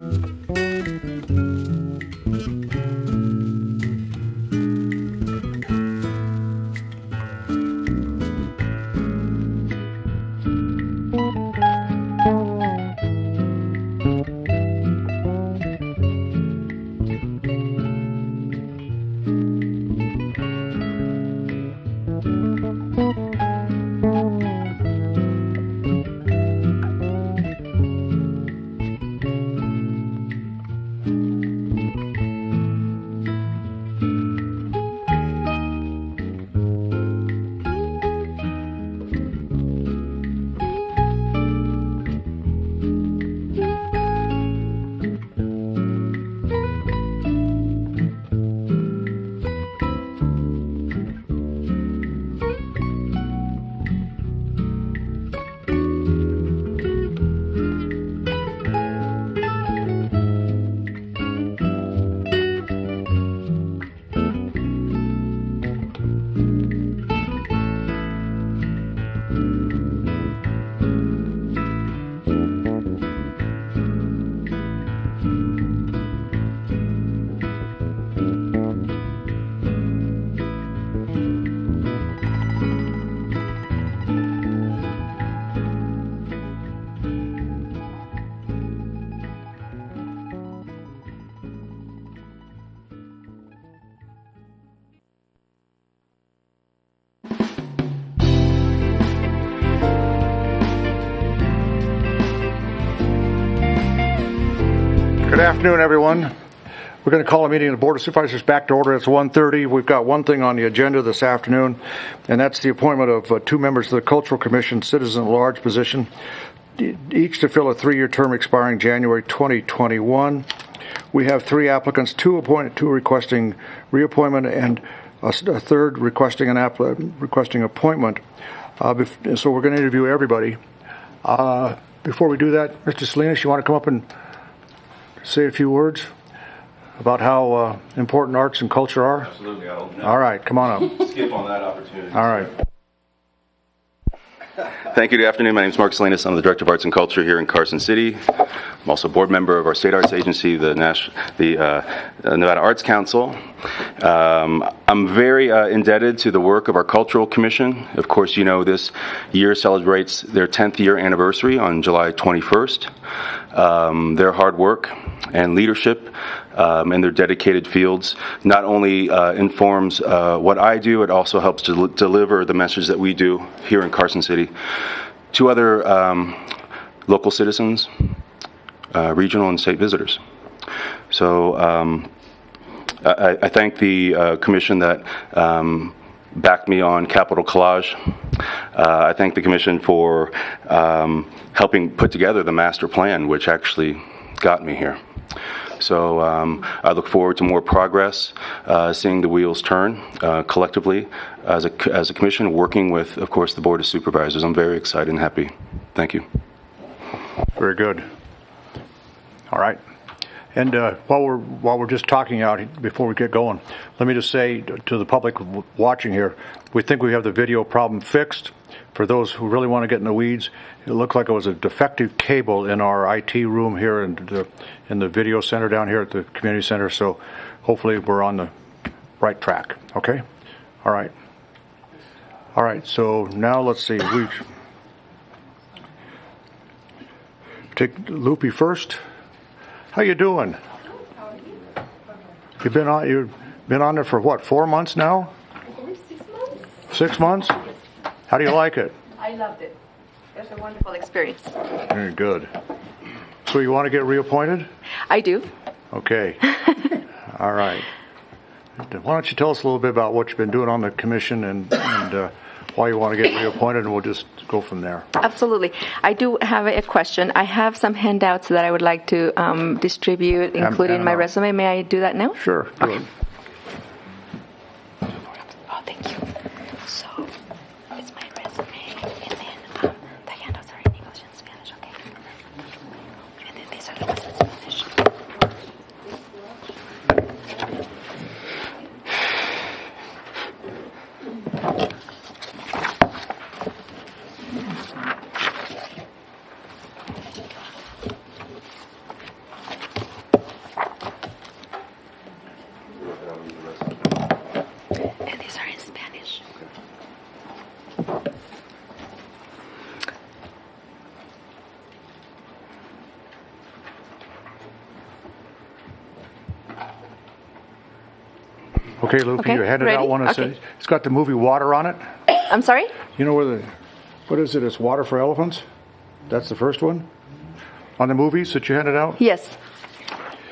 Good afternoon, everyone. We're going to call a meeting of the Board of Supervisors back to order. It's 1:30. We've got one thing on the agenda this afternoon, and that's the appointment of two members of the Cultural Commission Citizen at Large position, each to fill a 3-year term expiring January 2021. We have 3 applicants, 2 requesting reappointment, and a third requesting appointment. So we're going to interview everybody. Before we do that, Mr. Salinas, you want to come up and say a few words about how important arts and culture are? Absolutely. All right, come on up. Skip on that opportunity. All right. Thank you. Good afternoon. My name is Mark Salinas. I'm the Director of Arts and Culture here in Carson City. I'm also a board member of our state arts agency, the Nevada Arts Council. I'm very indebted to the work of our Cultural Commission. Of course, you know this year celebrates their 10th year anniversary on July 21st. Their hard work and leadership in their dedicated fields not only informs what I do, it also helps to deliver the message that we do here in Carson City to other local citizens, regional and state visitors. So I thank the commission that backed me on Capital Collage. I thank the commission for helping put together the master plan, which actually got me here. So I look forward to more progress, seeing the wheels turn collectively as a commission, working with, of course, the Board of Supervisors. I'm very excited and happy. Thank you. Very good. All right. And while we're just talking out before we get going, let me just say to the public watching here, we think we have the video problem fixed. For those who really want to get in the weeds, it looked like it was a defective cable in our IT room here in the video center down here at the community center. So hopefully we're on the right track. Okay. All right. All right. So now let's see. We take Loopy first. How you doing? How are you? You've been on there for what, 4 months now? 6 months. 6 months? How do you like it? I loved it. It was a wonderful experience. Very good. So you want to get reappointed? I do. Okay. All right. Why don't you tell us a little bit about what you've been doing on the commission and why you want to get reappointed, and we'll just go from there. Absolutely. I do have a question. I have some handouts that I would like to distribute, including my resume. May I do that now? Sure. Okay. Oh, thank you. So, it's my resume, and then the handouts are in English and Spanish, okay? And then these are the ones in Spanish. Okay, Lupe, Okay, you handed ready? out one. Okay. It's got the movie Water on it. I'm sorry? You know what is it? It's Water for Elephants? That's the first one? On the movies that you handed out? Yes.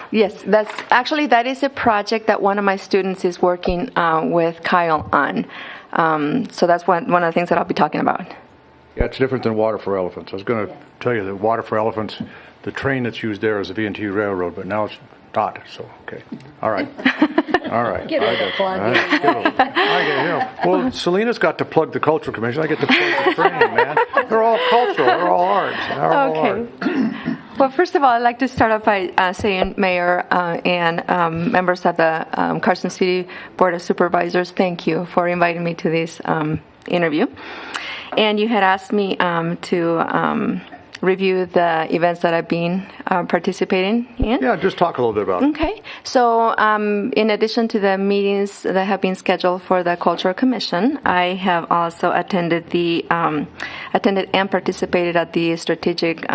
Yes, that is a project that one of my students is working with Kyle on. So that's one of the things that I'll be talking about. Yeah, it's different than Water for Elephants. I was going to tell you that Water for Elephants, the train that's used there is the V&T Railroad, but now it's not. So, okay. All right. All right. Get a plug in. Well, Selena's got to plug the Cultural Commission. I get to plug the train, man. They're all cultural. They're all arts. They're all art. Well, first of all, I'd like to start off by saying, Mayor and members of the Carson City Board of Supervisors, thank you for inviting me to this interview. And you had asked me to review the events that I've been participating in. Yeah, just talk a little bit about it. Okay. So in addition to the meetings that have been scheduled for the Cultural Commission, I have also attended and participated at the strategic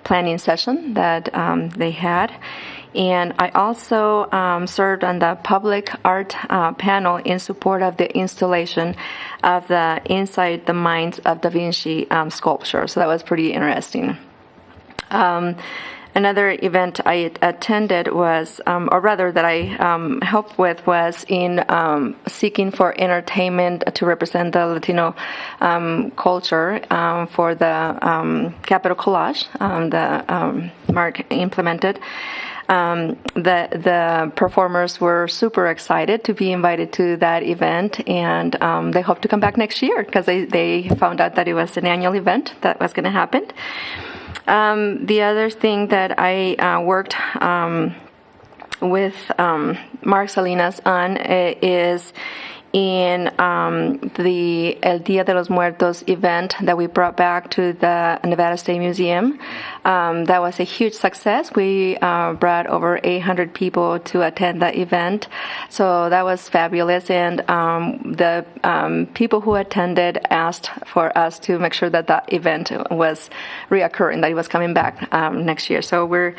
planning session that they had. And I also served on the public art panel in support of the installation of the Inside the Minds of Da Vinci sculpture. So that was pretty interesting. Another event I attended was, or rather that I helped with, was in seeking for entertainment to represent the Latino culture for the Capital Collage that Mark implemented. The performers were super excited to be invited to that event, and they hope to come back next year because they found out that it was an annual event that was going to happen. The other thing that I worked with Mark Salinas on is in the El Día de los Muertos event that we brought back to the Nevada State Museum. That was a huge success. We brought over 800 people to attend that event. So that was fabulous. And the people who attended asked for us to make sure that that event was reoccurring, that it was coming back next year. So we're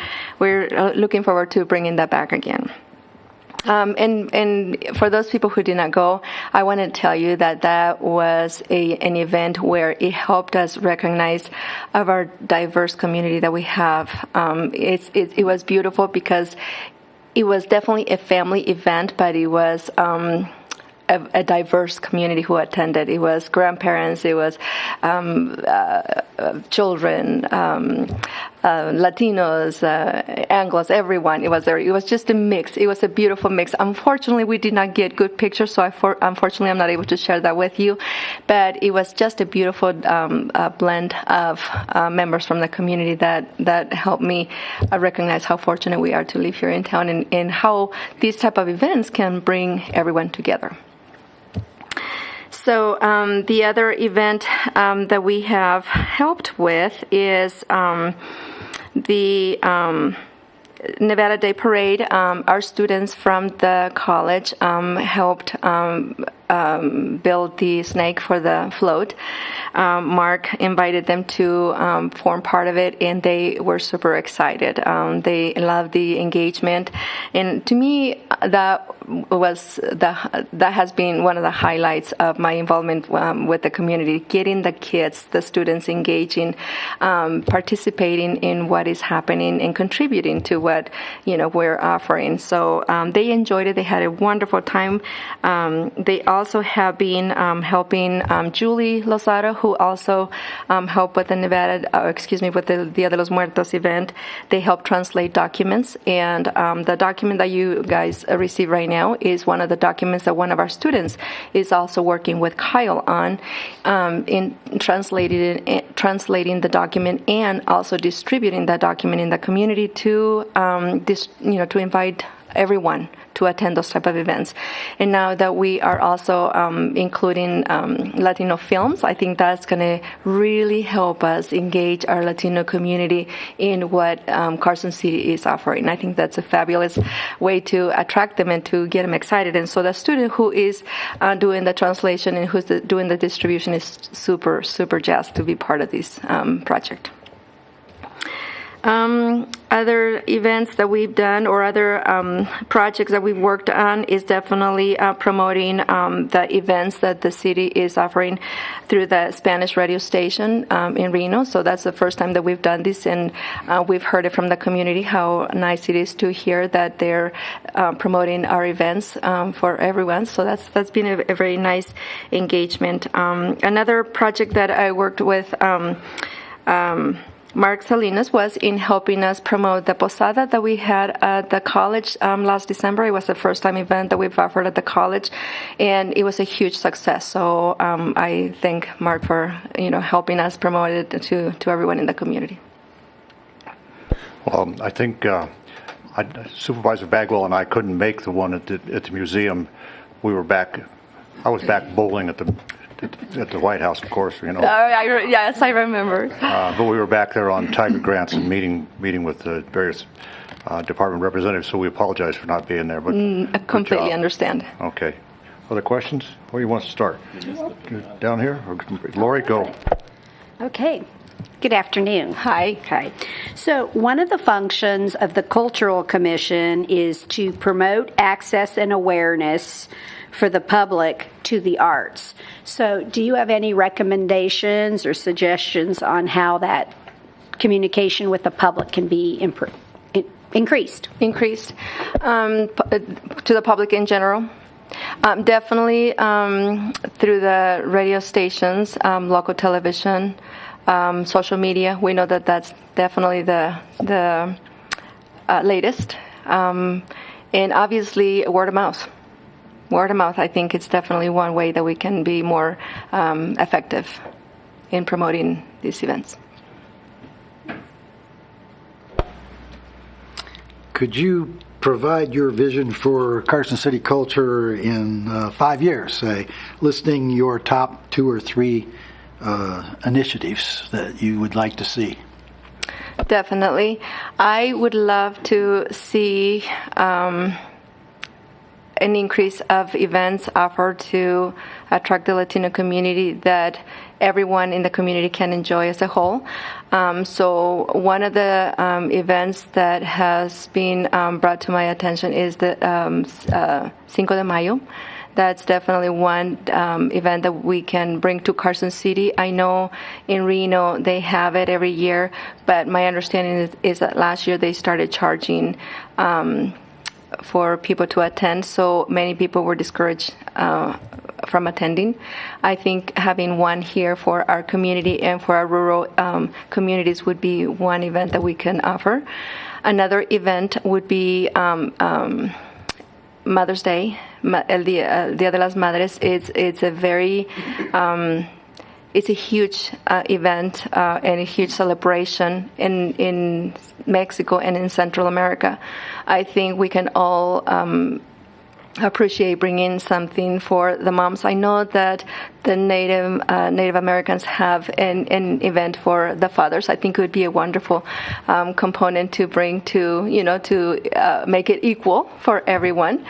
looking forward to bringing that back again. And for those people who did not go, I want to tell you that was an event where it helped us recognize of our diverse community that we have. It was beautiful because it was definitely a family event, but it was a diverse community who attended. It was grandparents, it was children, Latinos, Anglos, everyone. It was there. It was just a mix. It was a beautiful mix. Unfortunately, we did not get good pictures, so unfortunately, I'm not able to share that with you. But it was just a beautiful blend of members from the community that helped me recognize how fortunate we are to live here in town and how these type of events can bring everyone together. So the other event that we have helped with is the Nevada Day Parade. Our students from the college helped build the snake for the float. Mark invited them to form part of it, and they were super excited. They loved the engagement, and to me, that has been one of the highlights of my involvement with the community. Getting the kids, the students, engaging, participating in what is happening, and contributing to what we're offering. So they enjoyed it. They had a wonderful time. They also have been helping Julie Lozada, who also helped with the with the Dia de los Muertos event. They helped translate documents, and the document that you guys receive right now is one of the documents that one of our students is also working with Kyle on in translating the document and also distributing that document in the community to invite everyone to attend those type of events. And now that we are also including Latino films, I think that's going to really help us engage our Latino community in what Carson City is offering. I think that's a fabulous way to attract them and to get them excited. And so the student who is doing the translation and who's doing the distribution is super, super jazzed to be part of this project. Other events that we've done or other projects that we've worked on is definitely promoting the events that the city is offering through the Spanish radio station in Reno. So that's the first time that we've done this, and we've heard it from the community how nice it is to hear that they're promoting our events for everyone. So that's been a very nice engagement. Another project that I worked with Mark Salinas was in helping us promote the posada that we had at the college last December. It was the first time event that we've offered at the college, and it was a huge success. So I thank Mark for helping us promote it to everyone in the community. Well, I think Supervisor Bagwell and I couldn't make the one at the museum. We were back. I was back bowling at the White House, of course, Yes, I remember. But we were back there on Tiger Grants and meeting with the various department representatives, so we apologize for not being there. But I completely understand. Okay. Other questions? Where do you want to start? Down here? Or Lori, go. Okay. Good afternoon. Hi. Hi. So one of the functions of the Cultural Commission is to promote access and awareness for the public to the arts. So do you have any recommendations or suggestions on how that communication with the public can be increased? Increased to the public in general? Definitely through the radio stations, local television, social media. We know that that's definitely the latest. And obviously word of mouth. Word of mouth, I think it's definitely one way that we can be more effective in promoting these events. Could you provide your vision for Carson City culture in 5 years, say, listing your top 2 or 3 initiatives that you would like to see? Definitely. I would love to see an increase of events offered to attract the Latino community that everyone in the community can enjoy as a whole. So one of the events that has been brought to my attention is the Cinco de Mayo. That's definitely one event that we can bring to Carson City. I know in Reno they have it every year, but my understanding is that last year they started charging for people to attend, so many people were discouraged from attending. I think having one here for our community and for our rural communities would be one event that we can offer. Another event would be Mother's Day, El Día de las Madres. It's a very it's a huge event and a huge celebration in Mexico and in Central America. I think we can all appreciate bringing something for the moms. I know that the Native Americans have an event for the fathers. I think it would be a wonderful component to bring to make it equal for everyone.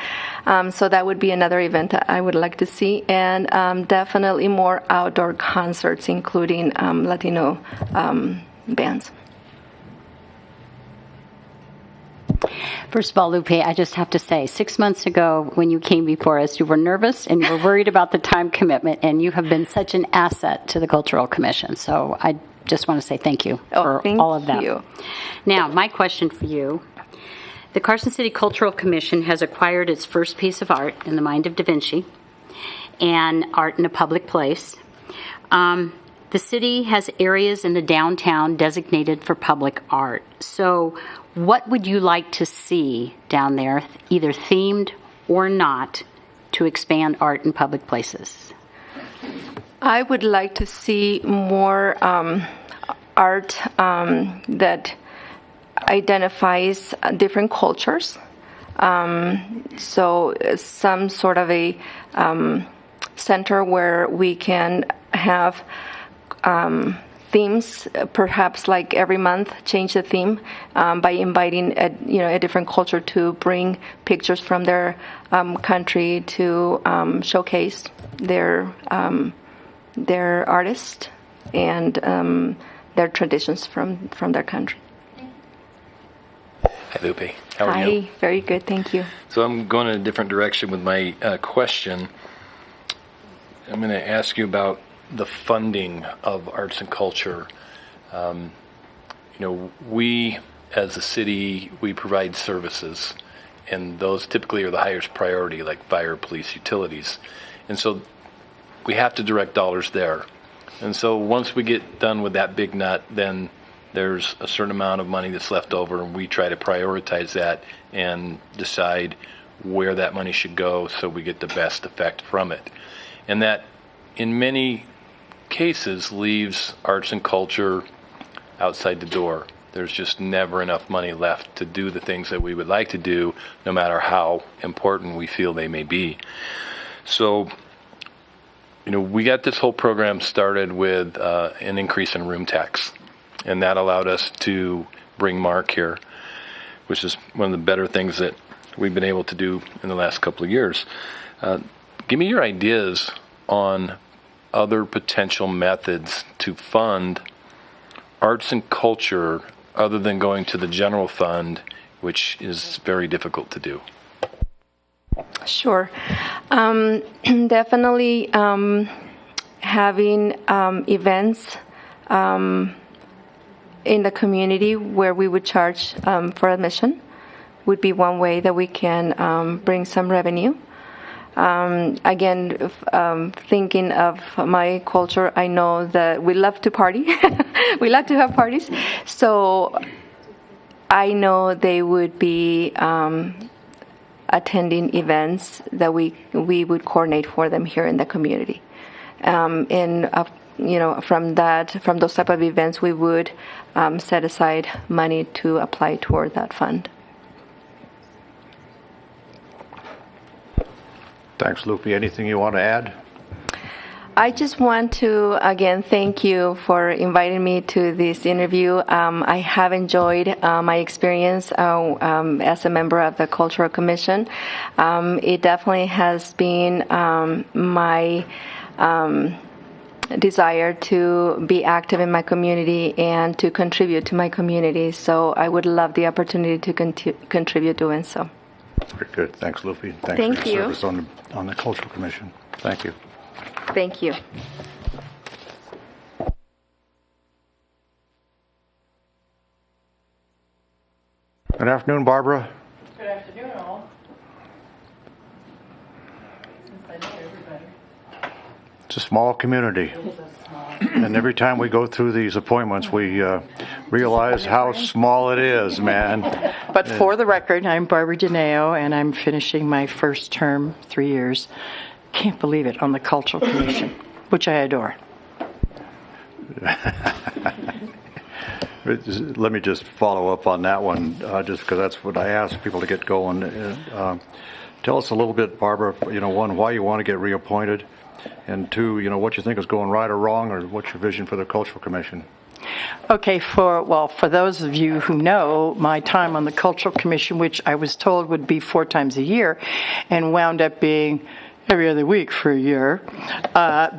So that would be another event that I would like to see, and definitely more outdoor concerts, including Latino bands. First of all, Lupe, I just have to say, 6 months ago when you came before us, you were nervous and you were worried about the time commitment, and you have been such an asset to the Cultural Commission. So I just want to say thank you for all of that. Thank you. Now, my question for you. The Carson City Cultural Commission has acquired its first piece of art in the Mind of Da Vinci and art in a public place. The city has areas in the downtown designated for public art. So what would you like to see down there, either themed or not, to expand art in public places? I would like to see more art that identifies different cultures. So some sort of a center where we can have themes, perhaps like every month, change the theme by inviting a different culture to bring pictures from their country to showcase their artists and their traditions from their country. Hi, Lupe. How are Hi, you? very good, thank you. So I'm going in a different direction with my question. I'm going to ask you about the funding of arts and culture. We, as a city, we provide services, and those typically are the highest priority, like fire, police, utilities. And so we have to direct dollars there. And so once we get done with that big nut, then there's a certain amount of money that's left over, and we try to prioritize that and decide where that money should go so we get the best effect from it. And that, in many cases, leaves arts and culture outside the door. There's just never enough money left to do the things that we would like to do, no matter how important we feel they may be. So, we got this whole program started with an increase in room tax. And that allowed us to bring Mark here, which is one of the better things that we've been able to do in the last couple of years. Give me your ideas on other potential methods to fund arts and culture other than going to the general fund, which is very difficult to do. Sure. Definitely having events in the community where we would charge for admission would be one way that we can bring some revenue. Again, thinking of my culture, I know that we love to party. We love to have parties. So I know they would be attending events that we would coordinate for them here in the community. From those type of events, we would set aside money to apply toward that fund. Thanks, Lupe. Anything you want to add? I just want to, again, thank you for inviting me to this interview. I have enjoyed my experience as a member of the Cultural Commission. It definitely has been my desire to be active in my community and to contribute to my community. So I would love the opportunity to contribute doing so. Very good. Thanks, Lupe. Thanks Thank for your you. service on the Cultural Commission. Thank you. Thank you. Good afternoon, Barbara. Good afternoon, all. Since I know everybody. It's a small community. It is a small. And every time we go through these appointments, we realize how small it is, man. But for the record, I'm Barbara DeNeo, and I'm finishing my first term, 3 years. Can't believe it, on the Cultural Commission, which I adore. Let me just follow up on that one, just because that's what I ask people to get going. Tell us a little bit, Barbara, one, why you want to get reappointed, and two, what you think is going right or wrong, or what's your vision for the Cultural Commission? Okay, for those of you who know, my time on the Cultural Commission, which I was told would be 4 times a year, and wound up being every other week for a year,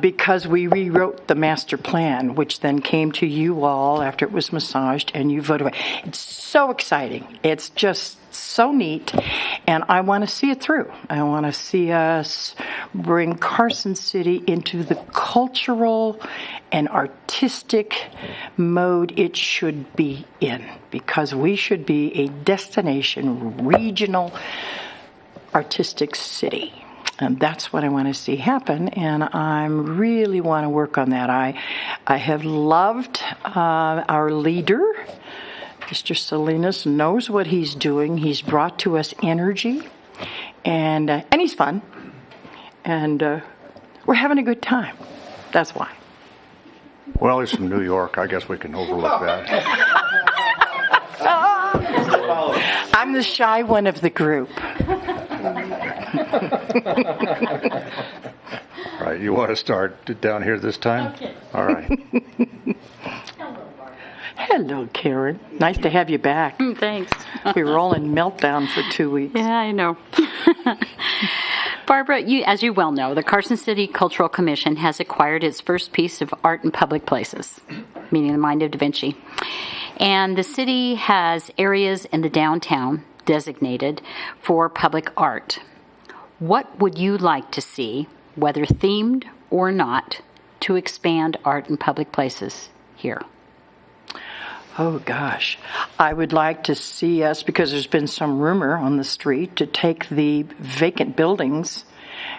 because we rewrote the master plan, which then came to you all after it was massaged and you voted away. It's so exciting. It's just so neat, and I want to see it through. I want to see us bring Carson City into the cultural and artistic mode it should be in, because we should be a destination, regional, artistic city. And that's what I want to see happen, and I really want to work on that. I have loved our leader. Mr. Salinas knows what he's doing. He's brought to us energy, and he's fun, and we're having a good time. That's why. Well, he's from New York. I guess we can overlook that. I'm the shy one of the group. All right, you want to start down here this time? Okay. All right. Hello, Karen. Nice to have you back. Thanks. We were all in meltdown for 2 weeks. Yeah, I know. Barbara, as you well know, the Carson City Cultural Commission has acquired its first piece of art in public places, meaning the Mind of Da Vinci. And the city has areas in the downtown designated for public art. What would you like to see, whether themed or not, to expand art in public places here? Oh, gosh. I would like to see us, because there's been some rumor on the street, to take the vacant buildings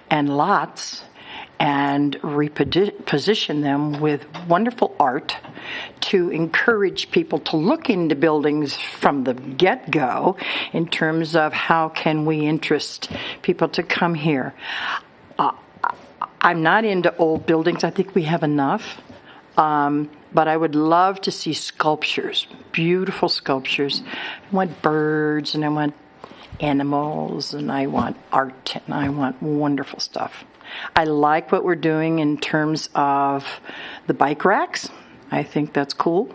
and lots and reposition them with wonderful art to encourage people to look into buildings from the get-go in terms of how can we interest people to come here. I'm not into old buildings. I think we have enough. But I would love to see sculptures, beautiful sculptures. I want birds, and I want animals, and I want art, and I want wonderful stuff. I like what we're doing in terms of the bike racks. I think that's cool.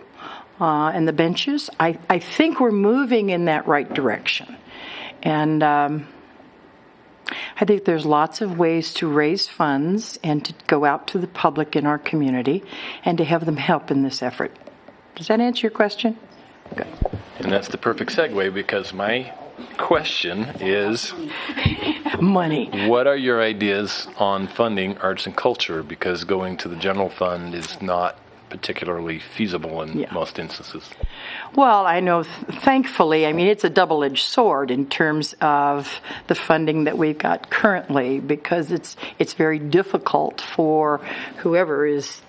And the benches. I think we're moving in that right direction. And I think there's lots of ways to raise funds and to go out to the public in our community and to have them help in this effort. Does that answer your question? Good. And that's the perfect segue, because my question is, money. What are your ideas on funding arts and culture? Because going to the general fund is not particularly feasible in most instances. Well, I know, thankfully, I mean, it's a double-edged sword in terms of the funding that we've got currently, because it's very difficult for whoever is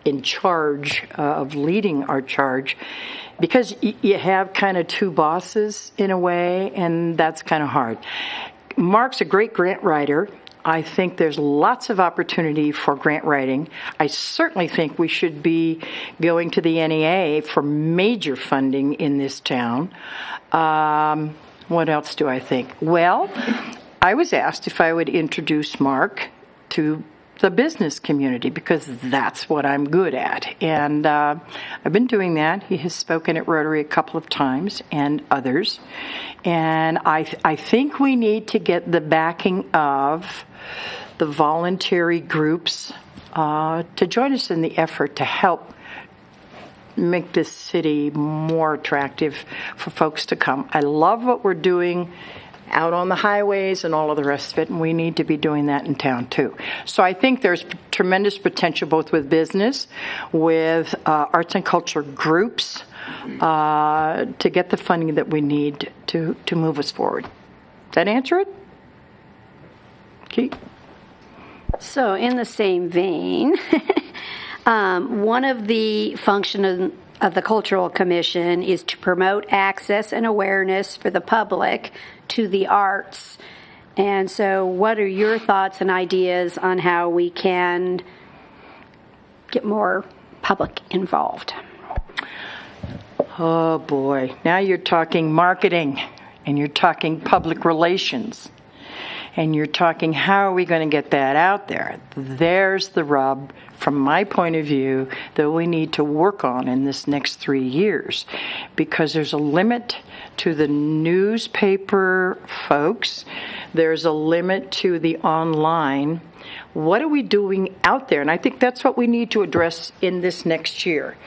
in charge of leading our charge, because you have kind of two bosses in a way, and that's kind of hard. Mark's a great grant writer. I think there's lots of opportunity for grant writing. I certainly think we should be going to the NEA for major funding in this town. What else do I think? Well, I was asked if I would introduce Mark to the business community, because that's what I'm good at. And I've been doing that. He has spoken at Rotary a couple of times, and others. And I think we need to get the backing of the voluntary groups to join us in the effort to help make this city more attractive for folks to come. I love what we're doing out on the highways and all of the rest of it, and we need to be doing that in town too. So I think there's tremendous potential both with business, with arts and culture groups, to get the funding that we need to move us forward. Does that answer it? Keith? So in the same vein, one of the functions of the Cultural Commission is to promote access and awareness for the public to the arts. And so what are your thoughts and ideas on how we can get more public involved? Oh boy, now you're talking marketing, and you're talking public relations, and you're talking how are we going to get that out there. There's the rub, from my point of view, that we need to work on in this next 3 years, because there's a limit to the newspaper folks. There's a limit to the online. What are we doing out there? And I think that's what we need to address in this next year.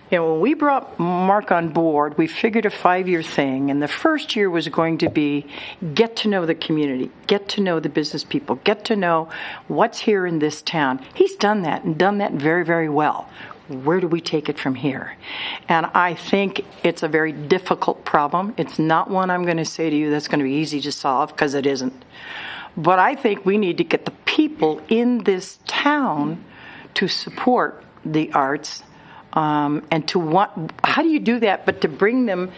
You know, when we brought Mark on board, we figured a 5-year thing, and the first year was going to be get to know the community, get to know the business people, get to know what's here in this town. He's done that, and done that very, very well. Where do we take it from here? And I think it's a very difficult problem. It's not one I'm going to say to you that's going to be easy to solve, because it isn't. But I think we need to get the people in this town to support the arts. And to want, how do you do that but to bring them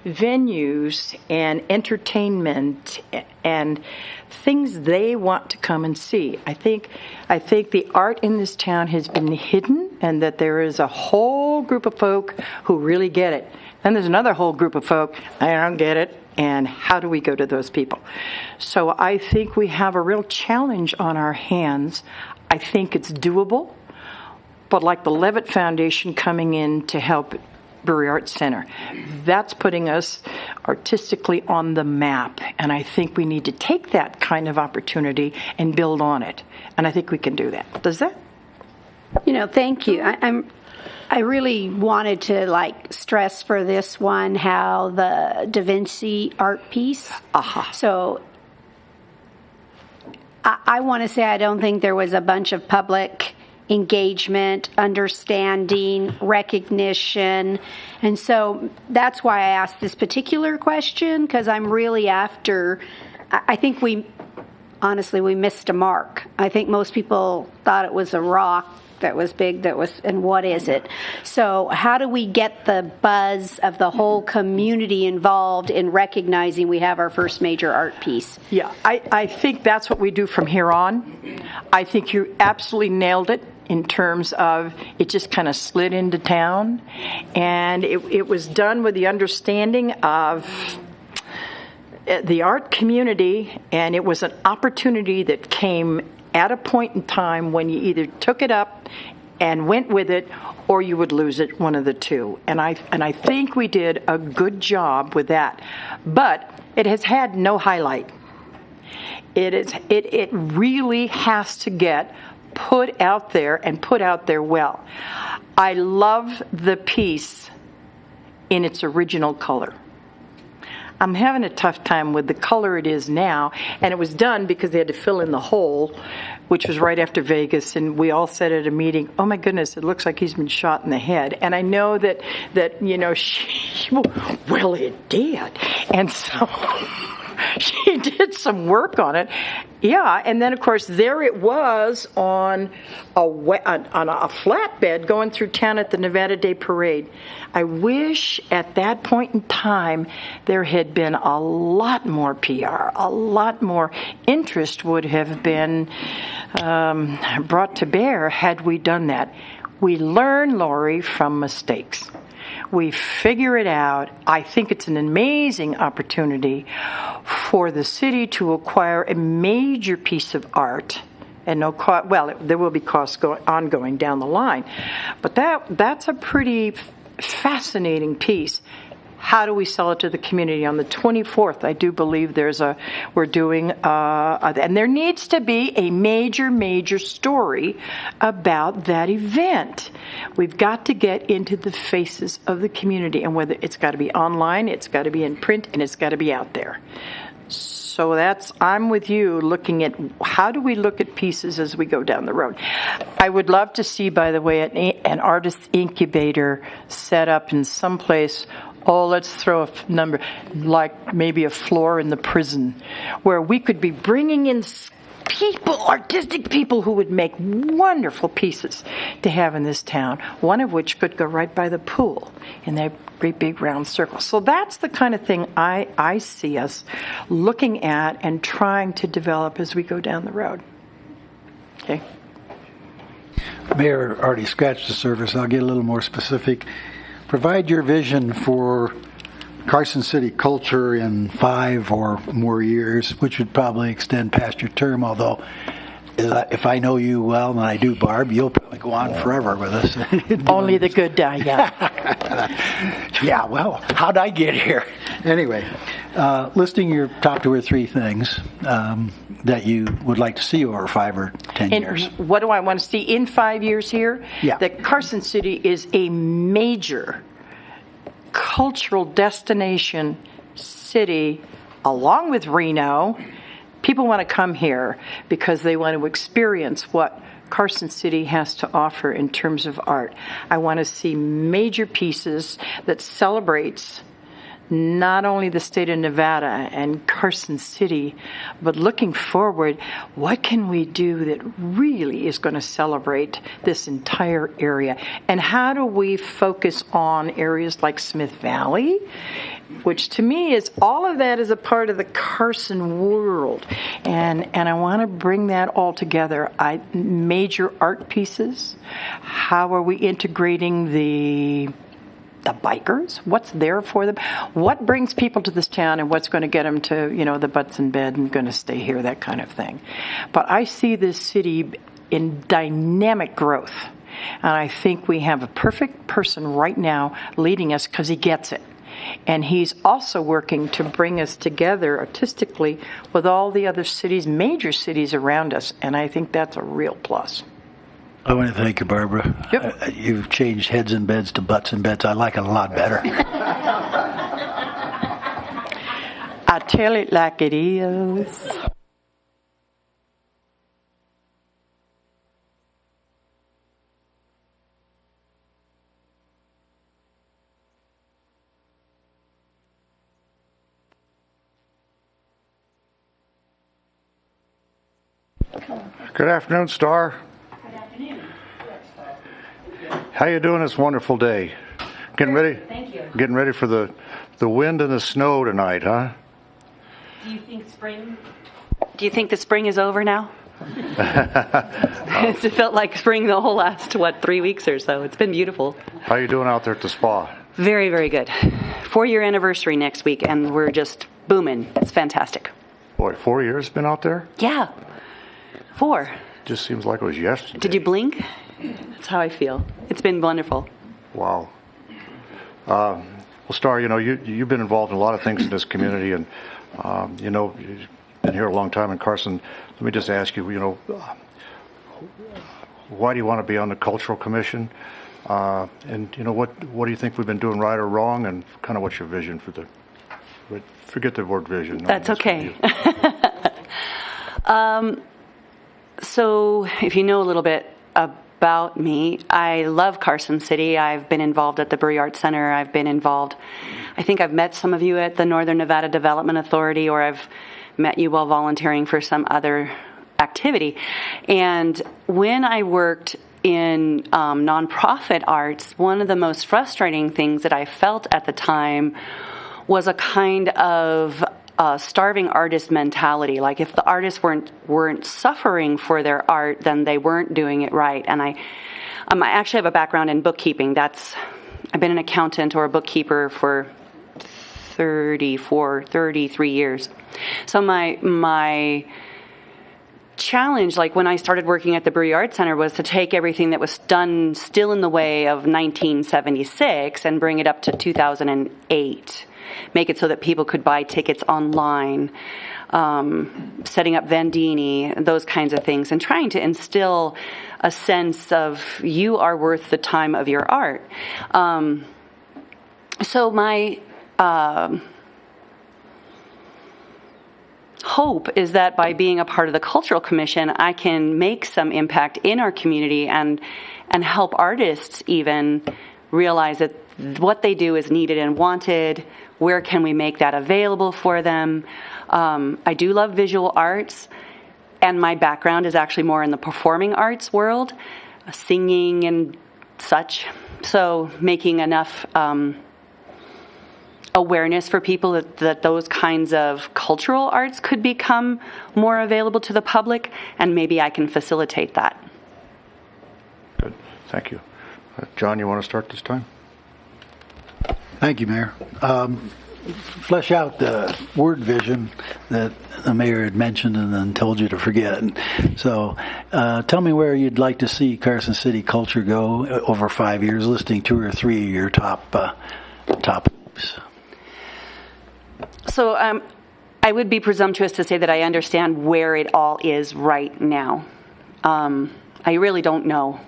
venues and entertainment and things they want to come and see? I think the art in this town has been hidden, and that there is a whole group of folk who really get it. Then there's another whole group of folk, I don't get it. And how do we go to those people? So I think we have a real challenge on our hands. I think it's doable. But like the Levitt Foundation coming in to help Brewery Arts Center, that's putting us artistically on the map. And I think we need to take that kind of opportunity and build on it. And I think we can do that. Does that? You know, thank you. I I really wanted to stress for this one how the Da Vinci art piece. So I want to say I don't think there was a bunch of public engagement, understanding, recognition. And so that's why I asked this particular question, because I'm really after, I think honestly, we missed a mark. I think most people thought it was a rock that was big, and what is it? So how do we get the buzz of the whole community involved in recognizing we have our first major art piece? Yeah, I think that's what we do from here on. I think you absolutely nailed it in terms of it just kind of slid into town. And it was done with the understanding of the art community, and it was an opportunity that came at a point in time when you either took it up and went with it, or you would lose it, one of the two. And I think we did a good job with that. But it has had no highlight. It really has to get put out there, and put out there well. I love the piece in its original color. I'm having a tough time with the color it is now, and it was done because they had to fill in the hole, which was right after Vegas, and we all said at a meeting, oh my goodness, it looks like he's been shot in the head. And I know that well, it did. And so she did some work on it. Yeah, and then of course there it was on a flatbed going through town at the Nevada Day Parade. I wish at that point in time there had been a lot more PR, a lot more interest would have been brought to bear had we done that. We learn, Lori, from mistakes. We figure it out. I think it's an amazing opportunity for the city to acquire a major piece of art, and no cost. Well, there will be costs ongoing down the line, but that's a pretty fascinating piece. How do we sell it to the community? On the 24th, I do believe we're doing, and there needs to be a major story about that event. We've got to get into the faces of the community, and whether it's got to be online, it's got to be in print, and it's got to be out there. So I'm with you looking at how do we look at pieces as we go down the road. I would love to see, by the way, an artist incubator set up in some place. Oh, let's throw a number, like maybe a floor in the prison, where we could be bringing in people, artistic people who would make wonderful pieces to have in this town, one of which could go right by the pool in that great big round circle. So that's the kind of thing I see us looking at and trying to develop as we go down the road. Okay. Mayor already scratched the surface. I'll get a little more specific. Provide your vision for Carson City culture in 5 or more years, which would probably extend past your term, although if I know you well, and I do, Barb, you'll probably go on forever with us. Only the good die, yeah. Yeah, well, how'd I get here? Anyway, listing your top 2 or 3 things that you would like to see over 5 or 10 years. What do I want to see in 5 years here? Yeah. That Carson City is a major cultural destination city, along with Reno. People want to come here because they want to experience what Carson City has to offer in terms of art. I want to see major pieces that celebrates not only the state of Nevada and Carson City, but looking forward, what can we do that really is going to celebrate this entire area? And how do we focus on areas like Smith Valley, which to me is all of that is a part of the Carson world. And I want to bring that all together. Major art pieces. How are we integrating the bikers? What's there for them? What brings people to this town, and what's going to get them to, the butts in bed and going to stay here, that kind of thing. But I see this city in dynamic growth. And I think we have a perfect person right now leading us because he gets it. And he's also working to bring us together artistically with all the other cities, major cities around us. And I think that's a real plus. I want to thank you, Barbara. Yep. You've changed heads in beds to butts in beds. I like it a lot better. I tell it like it is. Good afternoon, Star. Good afternoon. How you doing this wonderful day? Getting ready? Thank you. Getting ready for the wind and the snow tonight, huh? Do you think the spring is over now? It's felt like spring the whole last, 3 weeks or so. It's been beautiful. How you doing out there at the spa? Very, very good. 4-year anniversary next week, and we're just booming. It's fantastic. Boy, 4 years been out there? Yeah. 4. Just seems like it was yesterday. Did you blink? That's how I feel. It's been wonderful. Wow. Well, Star, you've been involved in a lot of things in this community, and you've been here a long time in Carson. Let me just ask you, why do you want to be on the Cultural Commission? And what do you think we've been doing right or wrong, and kind of what's your vision for forget the word vision. No, That's okay. So if you know a little bit about me, I love Carson City. I've been involved at the Brewery Arts Center. I think I've met some of you at the Northern Nevada Development Authority, or I've met you while volunteering for some other activity. And when I worked in nonprofit arts, one of the most frustrating things that I felt at the time was a kind of starving artist mentality. Like, if the artists weren't suffering for their art, then they weren't doing it right. And I actually have a background in bookkeeping. I've been an accountant or a bookkeeper for 33 years. So my challenge, like when I started working at the Brewery Arts Center, was to take everything that was done still in the way of 1976 and bring it up to 2008. Make it so that people could buy tickets online, setting up Vendini, those kinds of things, and trying to instill a sense of you are worth the time of your art. So my hope is that by being a part of the Cultural Commission, I can make some impact in our community and help artists even realize that what they do is needed and wanted. Where can we make that available for them? I do love visual arts, and my background is actually more in the performing arts world, singing and such. So making enough awareness for people that those kinds of cultural arts could become more available to the public, and maybe I can facilitate that. Good. Thank you. John, you want to start this time? Thank you, Mayor. Flesh out the word vision that the mayor had mentioned and then told you to forget. So tell me where you'd like to see Carson City culture go over 5 years, listing 2 or 3 of your top hopes. So I would be presumptuous to say that I understand where it all is right now. I really don't know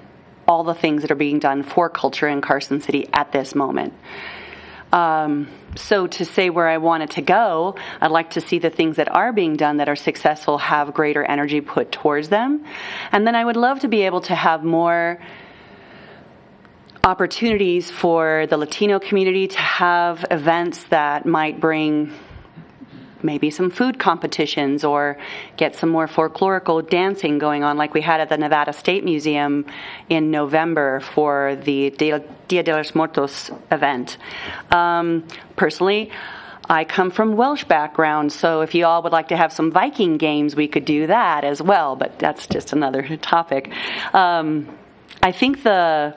all the things that are being done for culture in Carson City at this moment. So to say where I want it to go, I'd like to see the things that are being done that are successful have greater energy put towards them. And then I would love to be able to have more opportunities for the Latino community to have events that might bring maybe some food competitions or get some more folklorical dancing going on, like we had at the Nevada State Museum in November for the Dia de los Muertos event. Personally, I come from Welsh background, so if you all would like to have some Viking games, we could do that as well, but that's just another topic. I think the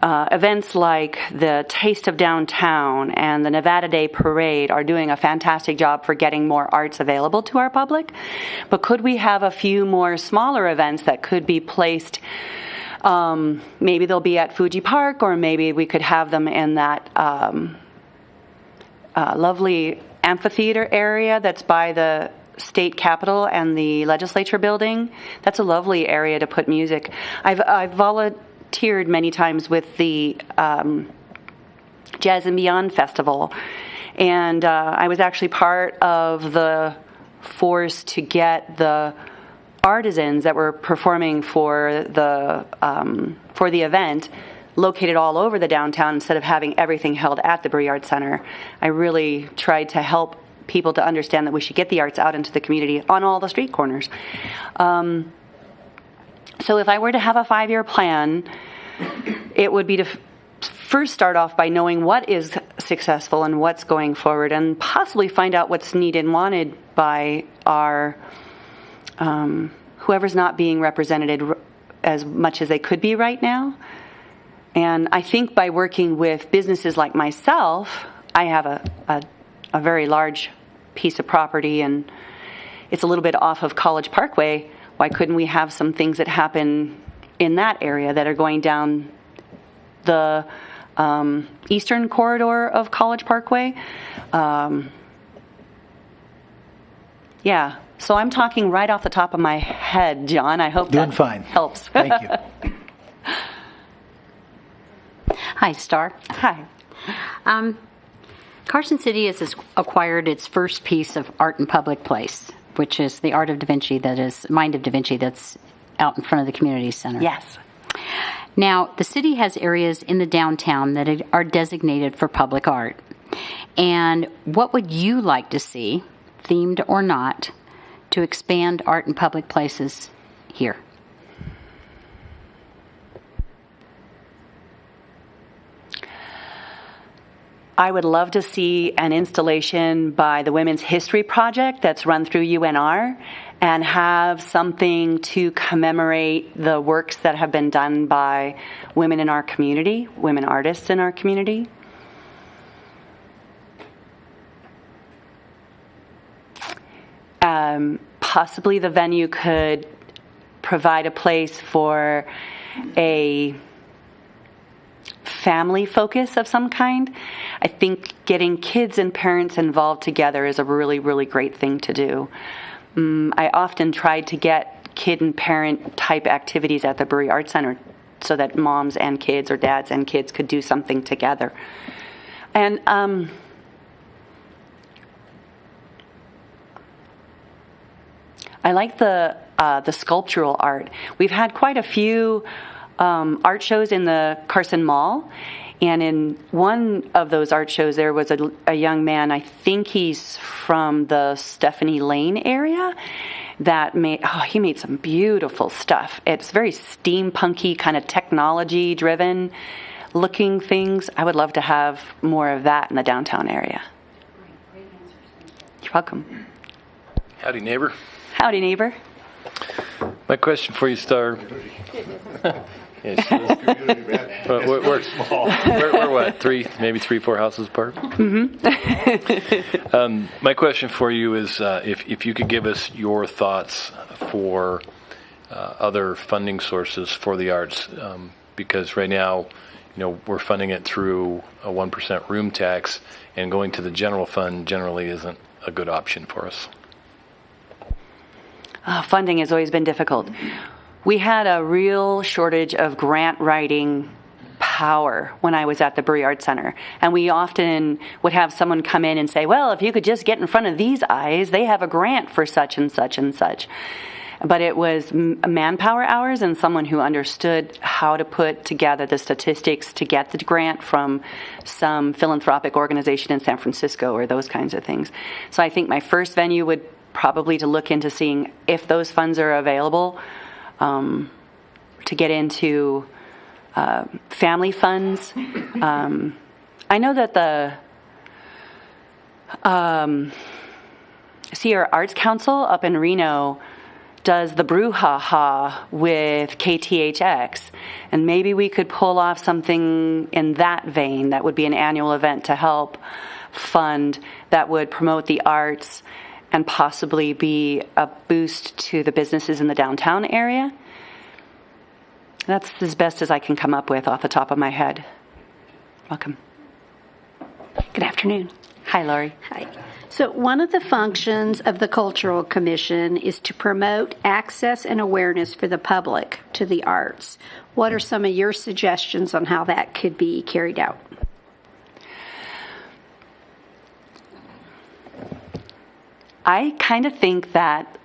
events like the Taste of Downtown and the Nevada Day Parade are doing a fantastic job for getting more arts available to our public. But could we have a few more smaller events that could be placed, maybe they'll be at Fuji Park, or maybe we could have them in that lovely amphitheater area that's by the state capitol and the legislature building. That's a lovely area to put music. I've volunteered many times with the Jazz and Beyond Festival, and I was actually part of the force to get the artisans that were performing for the event located all over the downtown instead of having everything held at the Bree Arts Center. I really tried to help people to understand that we should get the arts out into the community on all the street corners. So if I were to have a 5-year plan, it would be to first start off by knowing what is successful and what's going forward, and possibly find out what's needed and wanted by our whoever's not being represented as much as they could be right now. And I think by working with businesses like myself, I have a very large piece of property, and it's a little bit off of College Parkway. Why couldn't we have some things that happen in that area that are going down the eastern corridor of College Parkway? Yeah. So I'm talking right off the top of my head, John. I hope Doing that fine. helps. Thank you. Hi, Star. Hi. Carson City has acquired its first piece of art in public place, which is the Art of Da Vinci, Mind of Da Vinci, that's out in front of the community center. Yes. Now, the city has areas in the downtown that are designated for public art. And what would you like to see, themed or not, to expand art in public places here? I would love to see an installation by the Women's History Project that's run through UNR, and have something to commemorate the works that have been done by women in our community, women artists in our community. Possibly the venue could provide a place for a family focus of some kind. I think getting kids and parents involved together is a really, really great thing to do. I often tried to get kid and parent type activities at the Bree Arts Center so that moms and kids or dads and kids could do something together. And I like the sculptural art. We've had quite a few art shows in the Carson Mall, and in one of those art shows there was a young man, I think he's from the Stephanie Lane area, that he made some beautiful stuff. It's very steampunky, kind of technology driven looking things. I would love to have more of that in the downtown area. You're welcome. Howdy, neighbor. Howdy, neighbor. My question for you, Star. Yeah, she is. We're what, maybe 3-4 houses apart? Mm-hmm. My question for you is if you could give us your thoughts for other funding sources for the arts, because right now, we're funding it through a 1% room tax, and going to the general fund generally isn't a good option for us. Funding has always been difficult. We had a real shortage of grant writing power when I was at the Bree Arts Center. And we often would have someone come in and say, well, if you could just get in front of these eyes, they have a grant for such and such and such. But it was manpower hours and someone who understood how to put together the statistics to get the grant from some philanthropic organization in San Francisco or those kinds of things. So I think my first venue would probably to look into seeing if those funds are available to get into family funds. I know that the Sierra Arts Council up in Reno does the brouhaha with KTHX, and maybe we could pull off something in that vein that would be an annual event to help fund that would promote the arts and possibly be a boost to the businesses in the downtown area. That's as best as I can come up with off the top of my head. Welcome. Good afternoon. Hi, Laurie. Hi. So one of the functions of the Cultural Commission is to promote access and awareness for the public to the arts. What are some of your suggestions on how that could be carried out? I kind of think that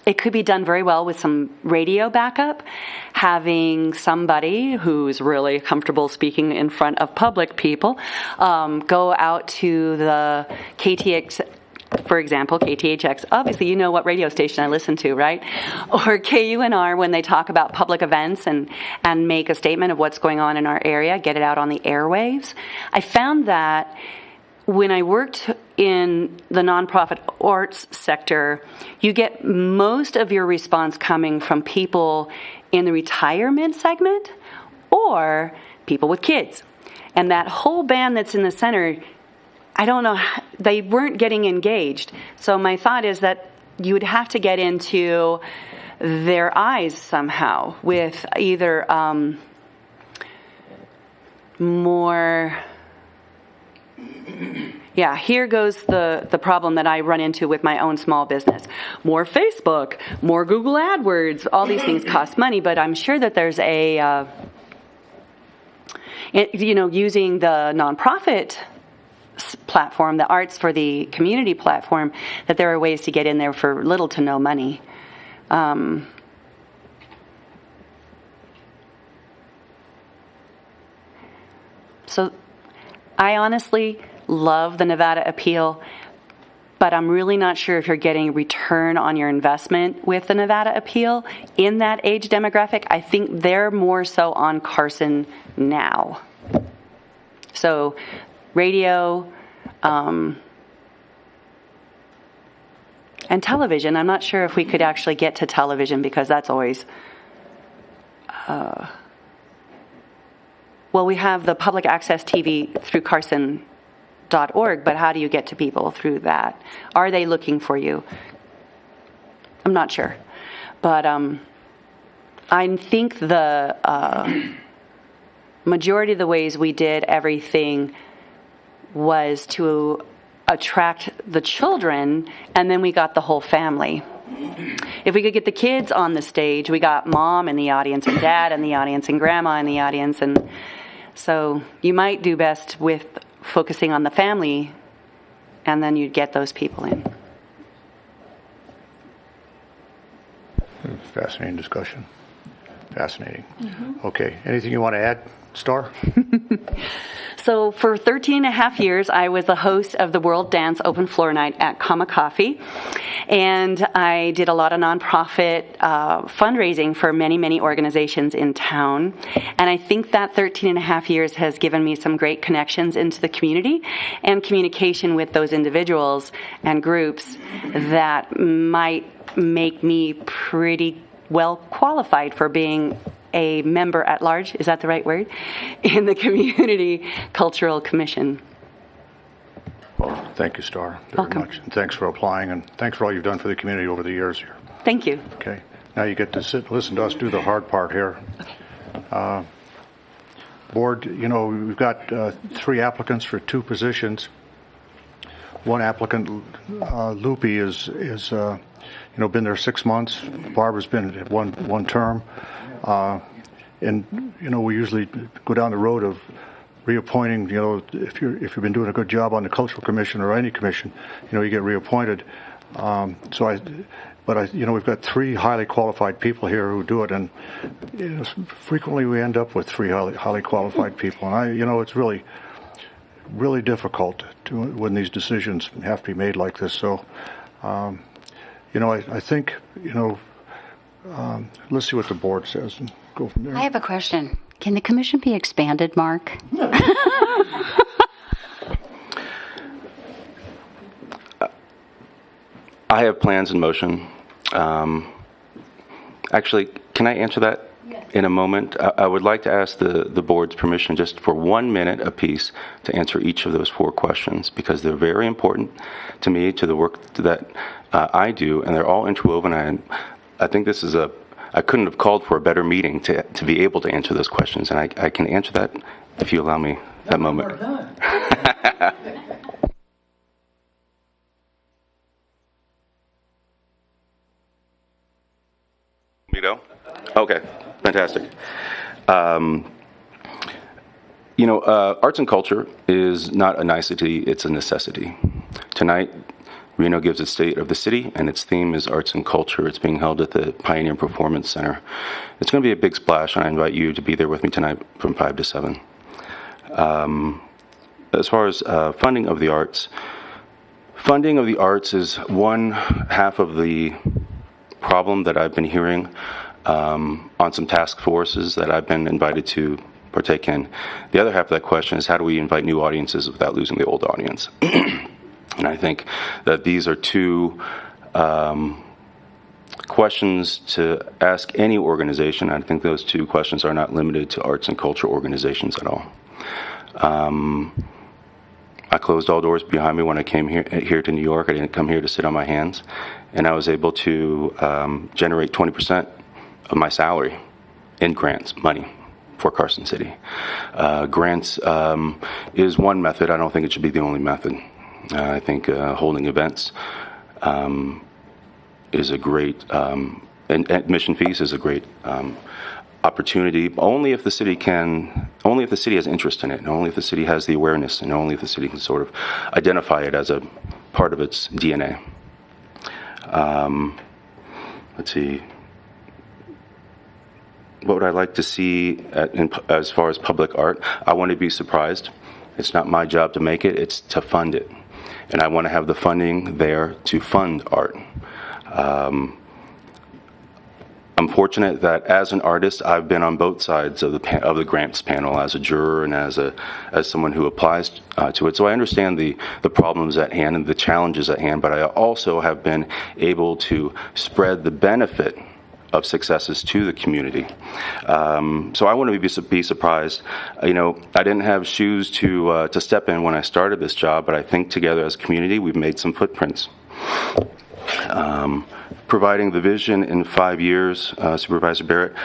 it could be done very well with some radio backup, having somebody who's really comfortable speaking in front of public people go out to the KTX, for example, KTHX. Obviously, you know what radio station I listen to, right? Or KUNR when they talk about public events and make a statement of what's going on in our area, get it out on the airwaves. I found that when I worked in the nonprofit arts sector, you get most of your response coming from people in the retirement segment or people with kids. And that whole band that's in the center, I don't know, they weren't getting engaged. So my thought is that you would have to get into their eyes somehow with either more... Yeah, here goes the problem that I run into with my own small business. More Facebook, more Google AdWords, all these things cost money, but I'm sure that there's a, using the nonprofit platform, the Arts for the Community platform, that there are ways to get in there for little to no money. So I honestly love the Nevada appeal, but I'm really not sure if you're getting return on your investment with the Nevada appeal in that age demographic. I think they're more so on Carson now. So radio and television, I'm not sure if we could actually get to television because that's always... Well, we have the public access TV through Carson.org, but how do you get to people through that? Are they looking for you? I'm not sure. But I think the majority of the ways we did everything was to attract the children, and then we got the whole family. If we could get the kids on the stage, we got mom in the audience and dad in the audience and grandma in the audience, and so you might do best with focusing on the family, and then you'd get those people in. Fascinating discussion. Fascinating. Okay, anything you want to add, Star? So for 13 and a half years, I was the host of the World Dance Open Floor Night at Comma Coffee. And I did a lot of nonprofit fundraising for many, many organizations in town. And I think that 13 and a half years has given me some great connections into the community and communication with those individuals and groups that might make me pretty well qualified for being a member at large, is that the right word, in the Community Cultural Commission. Well, thank you, Star, very Welcome. much. And thanks for applying, and thanks for all you've done for the community over the years here. Thank you. Okay. Now you get to sit and listen to us do the hard part here. Board, we've got 3 applicants for 2 positions. One applicant, Loopy, is been there 6 months. Barbara's been at one term. And we usually go down the road of reappointing. If you've been doing a good job on the Cultural Commission or any commission, you get reappointed. We've got 3 highly qualified people here who do it, and frequently we end up with 3 highly qualified people. And it's really, really difficult when these decisions have to be made like this. So, I think let's see what the board says and go from there. I have a question. Can the commission be expanded, Mark? I have plans in motion. Actually, can I answer that in a moment? I would like to ask the board's permission just for 1 minute apiece to answer each of those 4 questions, because they're very important to me, to the work that I do, and they're all interwoven. And I think this is I couldn't have called for a better meeting to be able to answer those questions, and I can answer that if you allow me that moment. me to go? Okay, fantastic. Arts and culture is not a nicety, it's a necessity. Tonight, Reno gives a state of the city, and its theme is arts and culture. It's being held at the Pioneer Performance Center. It's going to be a big splash, and I invite you to be there with me tonight from 5 to 7. As far as funding of the arts is one half of the problem that I've been hearing on some task forces that I've been invited to partake in. The other half of that question is how do we invite new audiences without losing the old audience? And I think that these are two questions to ask any organization. I think those two questions are not limited to arts and culture organizations at all. I closed all doors behind me when I came here to New York. I didn't come here to sit on my hands. And I was able to generate 20% of my salary in grants, money, for Carson City. Grants is one method. I don't think it should be the only method. I think holding events is a great, and admission fees is a great opportunity, only if the city has interest in it, and only if the city has the awareness, and only if the city can sort of identify it as a part of its DNA. Let's see. What would I like to see as far as public art? I want to be surprised. It's not my job to make it, it's to fund it. And I want to have the funding there to fund art. I'm fortunate that as an artist, I've been on both sides of the grants panel as a juror and as someone who applies to it. So I understand the problems at hand and the challenges at hand, but I also have been able to spread the benefit of successes to the community. So I want to be surprised. I didn't have shoes to step in when I started this job, but I think together as a community, we've made some footprints. Providing the vision in 5 years, Supervisor Barrett,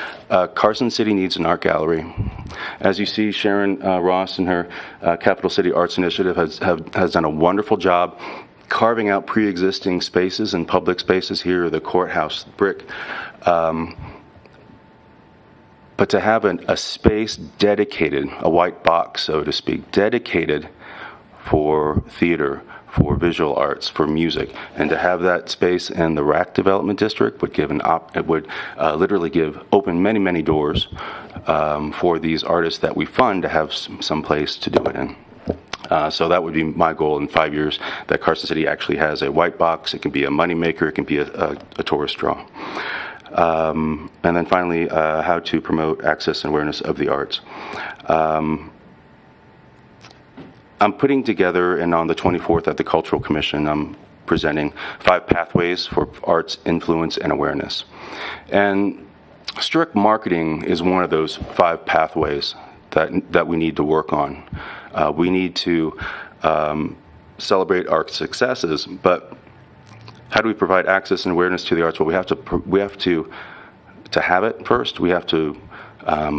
Carson City needs an art gallery. As you see, Sharon Ross and her Capital City Arts Initiative has done a wonderful job carving out pre-existing spaces and public spaces here, the courthouse brick. But to have a space dedicated, a white box, so to speak, dedicated for theater, for visual arts, for music, and to have that space in the RAC Development District would literally open many doors for these artists that we fund to have some place to do it in. So that would be my goal in 5 years, that Carson City actually has a white box. It can be a moneymaker. It can be a tourist draw. And then finally, how to promote access and awareness of the arts. I'm putting together, and on the 24th at the Cultural Commission, I'm presenting 5 pathways for arts influence and awareness. And strict marketing is one of those 5 pathways that we need to work on. We need to celebrate our successes, but how do we provide access and awareness to the arts? Well, we have to have it first. We have to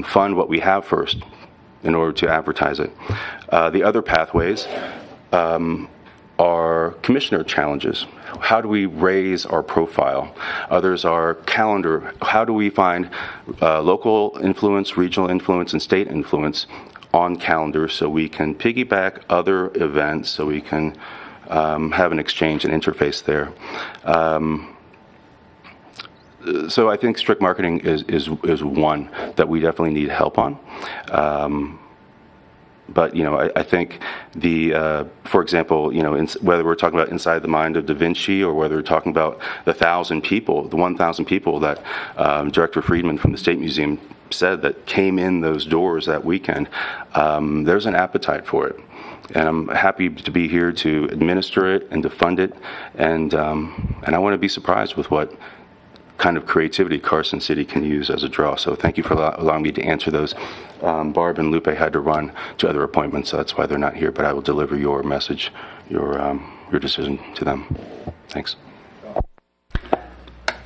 fund what we have first in order to advertise it. The other pathways are commissioner challenges. How do we raise our profile? Others are calendar. How do we find local influence, regional influence, and state influence on calendar so we can piggyback other events, so we can have an exchange and interface there. So I think strict marketing is one that we definitely need help on. But I think for example, whether we're talking about Inside the Mind of Da Vinci, or whether we're talking about the 1,000 people that Director Friedman from the State Museum said that came in those doors that weekend, there's an appetite for it. And I'm happy to be here to administer it and to fund it. And I want to be surprised with what kind of creativity Carson City can use as a draw. So thank you for allowing me to answer those. Barb and Lupe had to run to other appointments, so that's why they're not here, but I will deliver your message, your decision to them. Thanks.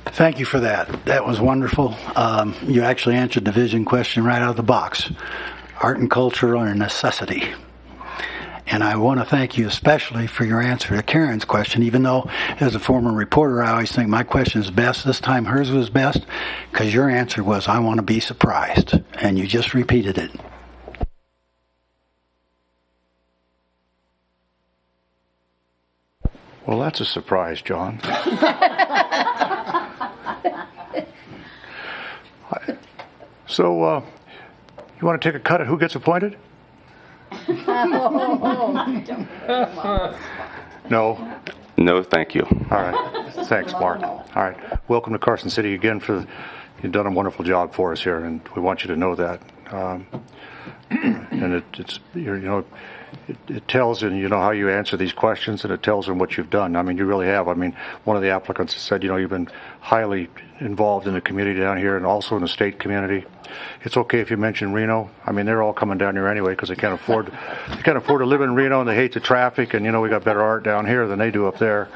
Thank you for that. That was wonderful. You actually answered the vision question right out of the box. Art and culture are a necessity. And I want to thank you especially for your answer to Karen's question, even though as a former reporter, I always think my question is best. This time hers was best because your answer was, I want to be surprised. And you just repeated it. Well, that's a surprise, John. So, you want to take a cut at who gets appointed? No? No, thank you. All right. Thanks, Mark. All right. Welcome to Carson City again. You've done a wonderful job for us here, and we want you to know that. And it tells in, how you answer these questions, and it tells in what you've done. I mean, you really have. I mean, one of the applicants said, you've been highly involved in the community down here and also in the state community. It's okay if you mention Reno. I mean, they're all coming down here anyway because they can't afford to live in Reno, and they hate the traffic, and, we got better art down here than they do up there.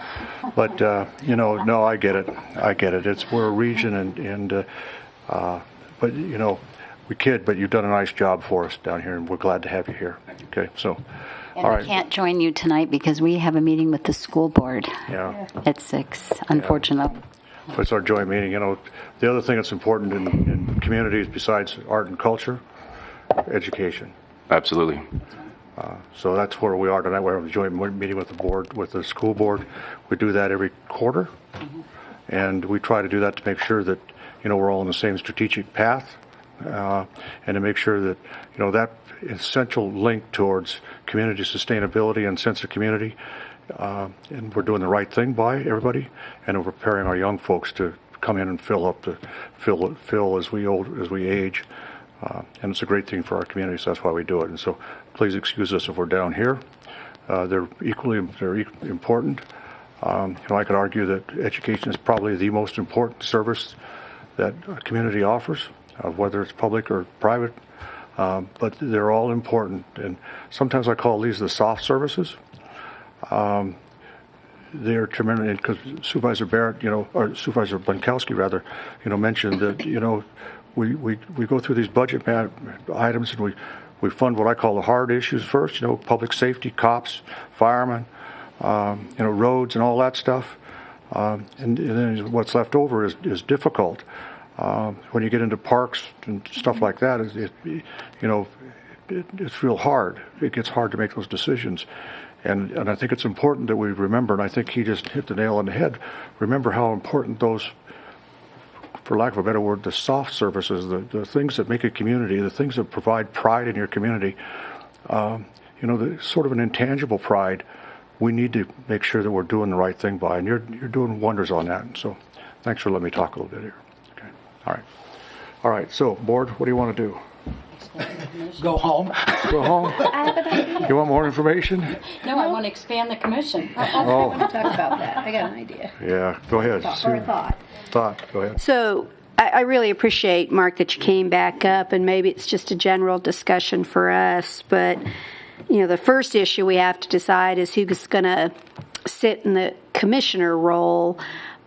But, no, I get it. We're a region, but, we kid, but you've done a nice job for us down here, and we're glad to have you here. Okay, so, And all I right. can't join you tonight because we have a meeting with the school board Yeah, at 6, unfortunately. it's our joint meeting. The other thing that's important in communities besides art and culture, education. Absolutely. So that's where we are tonight. We're having a joint meeting with the board, with the school board. We do that every quarter, and we try to do that to make sure that, we're all on the same strategic path. And to make sure that, that essential link towards community sustainability and sense of community, and we're doing the right thing by everybody, and we're preparing our young folks to come in and fill as we age, and it's a great thing for our community, so that's why we do it. And so please excuse us if we're down here. They're equally important. I could argue that education is probably the most important service that a community offers, whether it's public or private, but they're all important. And sometimes I call these the soft services. They're tremendous, because Supervisor Barrett, or Supervisor Blankowski rather, mentioned that, we go through these budget items, and we fund what I call the hard issues first, public safety, cops, firemen, roads and all that stuff. And then what's left over is difficult. When you get into parks and stuff like that, it's real hard. It gets hard to make those decisions. And I think it's important that we remember, and I think he just hit the nail on the head, remember how important those, for lack of a better word, the soft services, the things that make a community, the things that provide pride in your community, the sort of an intangible pride, we need to make sure that we're doing the right thing by, and you're doing wonders on that. And so thanks for letting me talk a little bit here. Okay. All right, so board, what do you want to do? Go home. Go home? You want more information? No, I want to expand the commission. I want to talk about that. I got an idea. Yeah, go ahead. Or a thought. Go ahead. So I really appreciate, Mark, that you came back up, and maybe it's just a general discussion for us, but, the first issue we have to decide is who's going to sit in the commissioner role,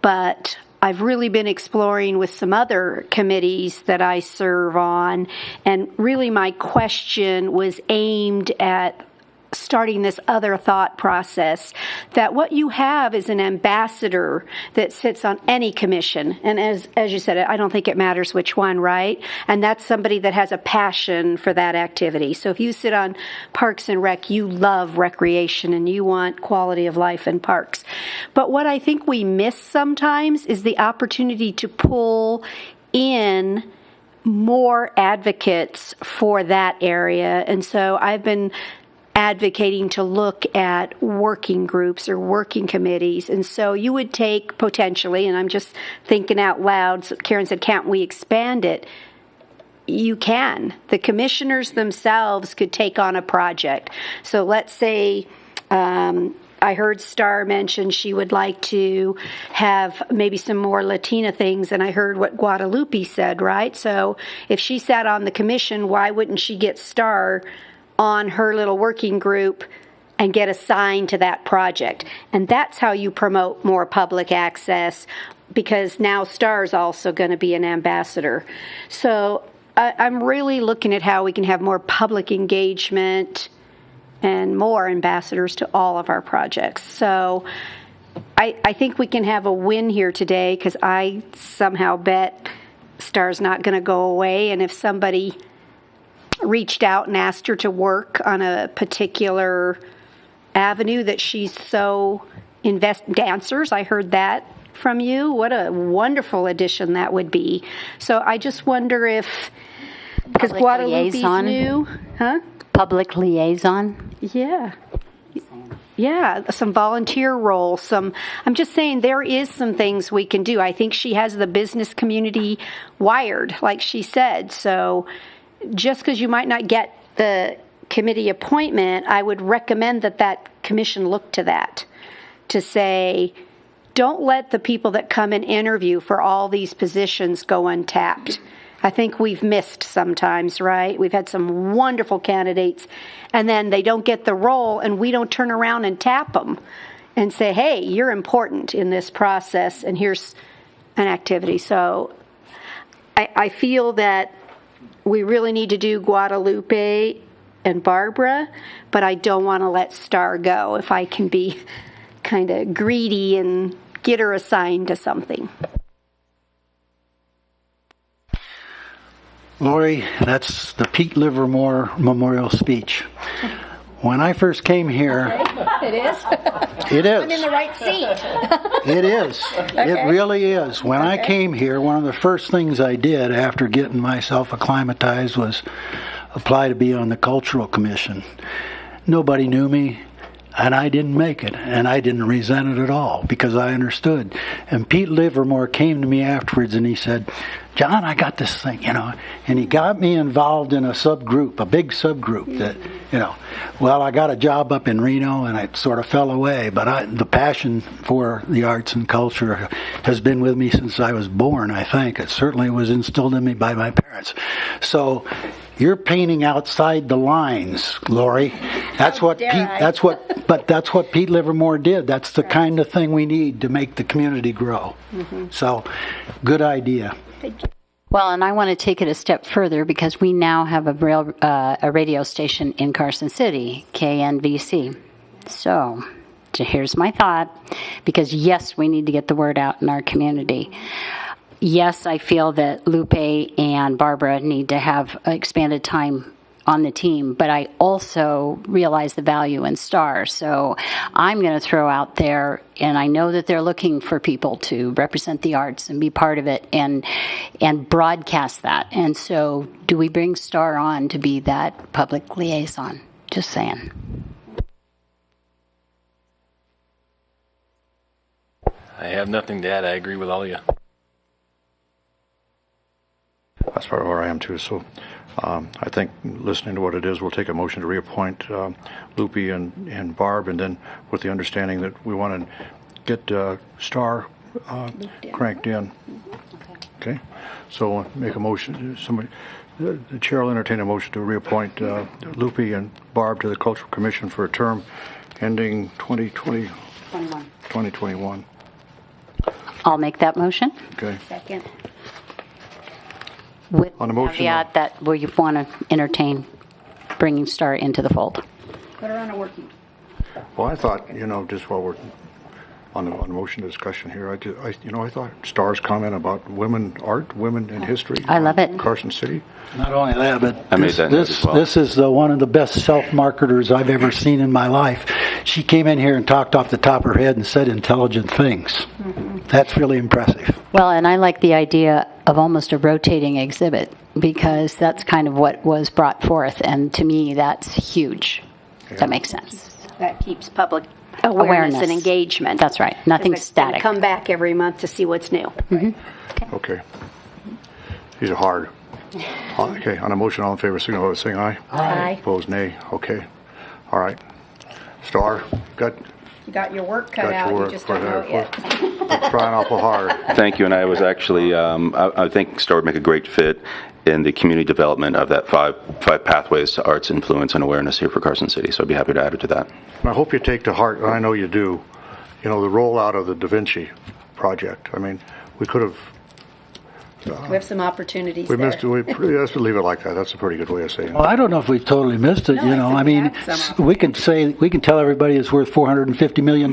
but I've really been exploring with some other committees that I serve on, and really my question was aimed at starting this other thought process, that what you have is an ambassador that sits on any commission. And as you said, I don't think it matters which one, right? And that's somebody that has a passion for that activity. So if you sit on Parks and Rec, you love recreation and you want quality of life in parks. But what I think we miss sometimes is the opportunity to pull in more advocates for that area. And so I've been advocating to look at working groups or working committees. And so you would take potentially, and I'm just thinking out loud, so Karen said, can't we expand it? You can. The commissioners themselves could take on a project. So let's say I heard Star mention she would like to have maybe some more Latina things, and I heard what Guadalupe said, right? So if she sat on the commission, why wouldn't she get Star on her little working group and get assigned to that project? And that's how you promote more public access, because now Star is also going to be an ambassador. So I'm really looking at how we can have more public engagement and more ambassadors to all of our projects. So I think we can have a win here today, because I somehow bet STAR's not going to go away. And if somebody reached out and asked her to work on a particular avenue that she's so dancers, I heard that from you. What a wonderful addition that would be. So I just wonder if, because Public Guadalupe's liaison. new, huh? Public liaison. Yeah, some volunteer roles, I'm just saying there is some things we can do. I think she has the business community wired, like she said. So just because you might not get the committee appointment, I would recommend that commission look to that, to say, don't let the people that come and interview for all these positions go untapped. I think we've missed sometimes, right? We've had some wonderful candidates, and then they don't get the role, and we don't turn around and tap them and say, hey, you're important in this process, and here's an activity. So I feel that we really need to do Guadalupe and Barbara, but I don't want to let Star go if I can be kind of greedy and get her assigned to something. Lori, that's the Pete Livermore Memorial Speech. When I first came here, It is? it is. I'm in the right seat. It is. It really is. When I came here, one of the first things I did after getting myself acclimatized was apply to be on the Cultural Commission. Nobody knew me, and I didn't make it, and I didn't resent it at all, because I understood. And Pete Livermore came to me afterwards, and he said, John, I got this thing, and he got me involved in a subgroup, a big subgroup that, well, I got a job up in Reno, and I sort of fell away, but the passion for the arts and culture has been with me since I was born, I think. It certainly was instilled in me by my parents. So you're painting outside the lines, Lori. That's what Pete Livermore did. That's the kind of thing we need to make the community grow. So, good idea. Well, and I want to take it a step further, because we now have a radio station in Carson City, KNVC. So here's my thought, because yes, we need to get the word out in our community. Yes, I feel that Lupe and Barbara need to have expanded time on the team, but I also realize the value in STAR. So I'm going to throw out there, and I know that they're looking for people to represent the arts and be part of it and broadcast that. And so do we bring STAR on to be that public liaison? Just saying. I have nothing to add. I agree with all of you. That's part of where I am too. So I think listening to what it is, we'll take a motion to reappoint Lupe and Barb, and then with the understanding that we want to get Star cranked in. Okay. So make a motion. The chair will entertain a motion to reappoint Lupe and Barb to the Cultural Commission for a term ending 2021. I'll make that motion. Okay. Second. With On the the motion, caveat that we want to entertain bringing Star into the fold. Put her on a working. Well, I thought, just while we're on the motion discussion here, I thought Star's comment about women art, women in history. I love it. Carson City. Not only that, but I made that note as well. this is one of the best self-marketers I've ever seen in my life. She came in here and talked off the top of her head and said intelligent things. That's really impressive. Well, and I like the idea of almost a rotating exhibit, because that's kind of what was brought forth, and to me, that's huge. Yeah. That makes sense. That keeps public awareness and engagement. That's right. Nothing 'Cause it's gonna static. Come back every month to see what's new. Okay. These are hard. Okay, on a motion, all in favor, signify by saying aye. Aye. Opposed, nay. Okay. All right. Star, You got your work cut got out. your work You just don't know it yet. trying awful hard. Thank you, and I was actually, I think Star would make a great fit in the community development of that five pathways to arts influence and awareness here for Carson City, so I'd be happy to add it to that. And I hope you take to heart, and I know you do, the rollout of the Da Vinci project. I mean, we could have We have some opportunities We there. missed it. Let's leave it like that. That's a pretty good way of saying it. Well, I don't know if we've totally missed it. I mean, we can tell everybody it's worth $450 million.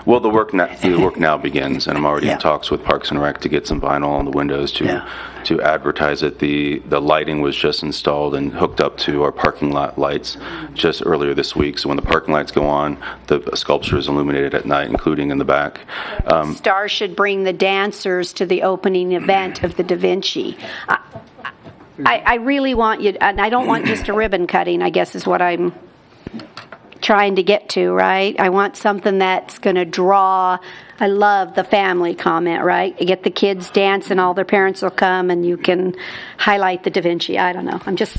Well, the work now begins, and I'm already in talks with Parks and Rec to get some vinyl on the windows to advertise it. The lighting was just installed and hooked up to our parking lot lights just earlier this week. So when the parking lights go on, the sculpture is illuminated at night, including in the back. Star should bring the dancers to the opening event of the Da Vinci. I really want you, and I don't want just a ribbon cutting, I guess is what I'm trying to get to, right? I want something that's going to draw. I love the family comment, right? You get the kids dancing, all their parents will come, and you can highlight the Da Vinci. I don't know. I'm just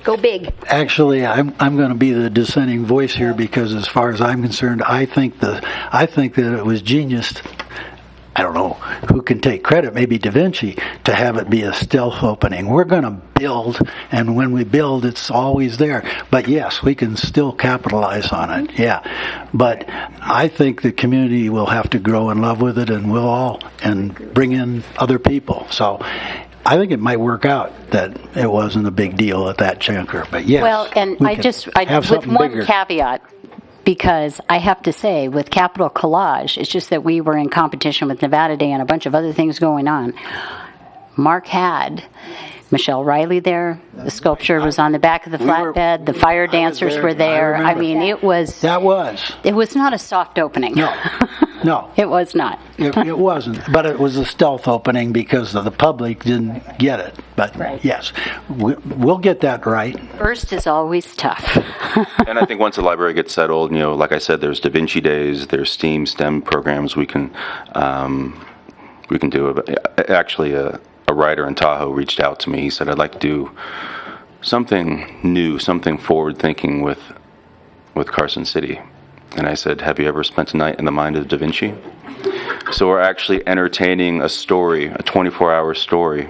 go big. Actually, I'm going to be the dissenting voice here because, as far as I'm concerned, I think that it was genius. I don't know who can take credit, maybe Da Vinci, to have it be a stealth opening. We're going to build, and when we build, it's always there. But yes, we can still capitalize on it, yeah. But I think the community will have to grow in love with it, and bring in other people. So I think it might work out that it wasn't a big deal at that juncture. But yes, Well, and with one caveat, because I have to say, with Capital Collage, it's just that we were in competition with Nevada Day and a bunch of other things going on. Mark had Michelle Riley there. The sculpture was on the back of the flatbed. The fire dancers were there. I mean, it was not a soft opening. No, it was not. It wasn't, but it was a stealth opening because the public didn't get it. But yes, we'll get that right. First is always tough. And I think once the library gets settled, like I said, there's Da Vinci Days, there's STEM programs we can do. Actually, a writer in Tahoe reached out to me. He said, I'd like to do something new, something forward-thinking with Carson City. And I said, have you ever spent a night in the mind of Da Vinci? So we're actually entertaining a story, a 24-hour story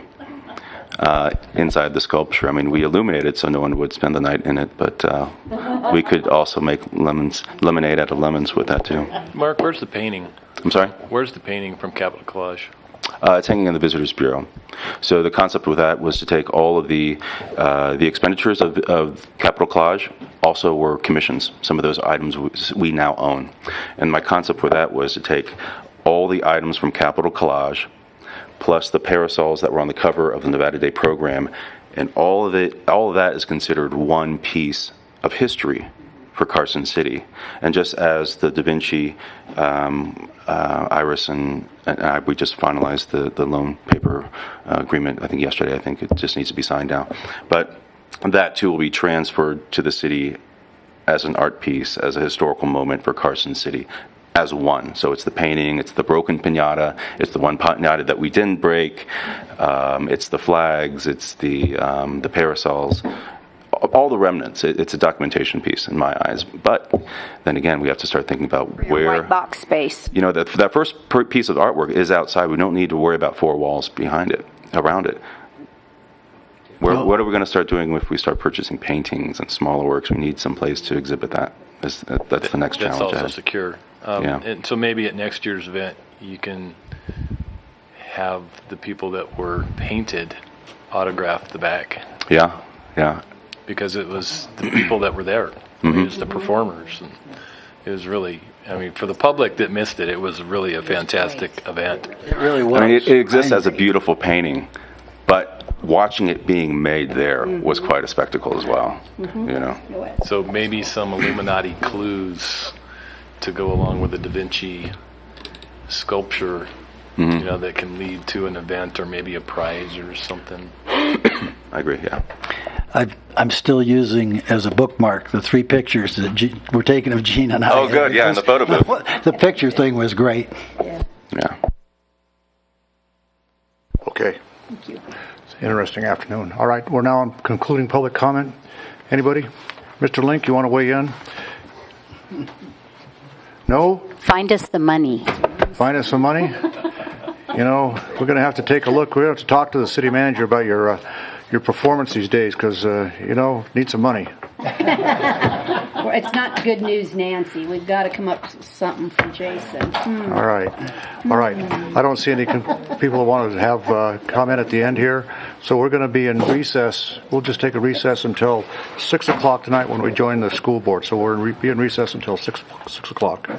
inside the sculpture. I mean, we illuminated so no one would spend the night in it, but we could also make lemonade out of lemons with that too. Mark, where's the painting? I'm sorry? Where's the painting from Capital Collage? It's hanging in the Visitors Bureau. So the concept with that was to take all of the expenditures of Capital Collage also were commissions. Some of those items we now own. And my concept for that was to take all the items from Capital Collage plus the parasols that were on the cover of the Nevada Day program, and all of that is considered one piece of history for Carson City. And just as the Da Vinci, Iris and I, we just finalized the loan paper agreement, I think yesterday. I think it just needs to be signed now. But that too will be transferred to the city as an art piece, as a historical moment for Carson City, as one. So it's the painting, it's the broken piñata, it's the one piñata that we didn't break, it's the flags, it's the parasols, all the remnants. It's a documentation piece in my eyes. But then again, we have to start thinking about where white box space. That first piece of artwork is outside. We don't need to worry about four walls behind it, around it. What are we going to start doing if we start purchasing paintings and smaller works? We need some place to exhibit that. That's the next challenge. That's also ahead. Secure. Yeah. And so maybe at next year's event, you can have the people that were painted autograph the back. Yeah. Because it was the people that were there. Mm-hmm. It was the performers. And it was really, for the public that missed it, it was really a fantastic event. It really was. I mean, it exists as a beautiful painting, but watching it being made there was quite a spectacle as well. So maybe some Illuminati clues to go along with the Da Vinci sculpture, that can lead to an event or maybe a prize or something. I agree, yeah. I'm still using as a bookmark the 3 pictures that were taken of Gene and I. Oh, good, yeah, in the photo booth. The picture thing was great. Yeah. Okay. Thank you. It's an interesting afternoon. All right, we're now on concluding public comment. Anybody? Mr. Link, you want to weigh in? No? Find us the money. Find us some money? We're going to have to take a look. We're going to have to talk to the city manager about your performance these days because, need some money. Well, it's not good news, Nancy. We've got to come up with something for Jason. All right. I don't see any people who want to have comment at the end here. So we're going to be in recess. We'll just take a recess until 6 o'clock tonight when we join the school board. So we're be in recess until 6 o'clock.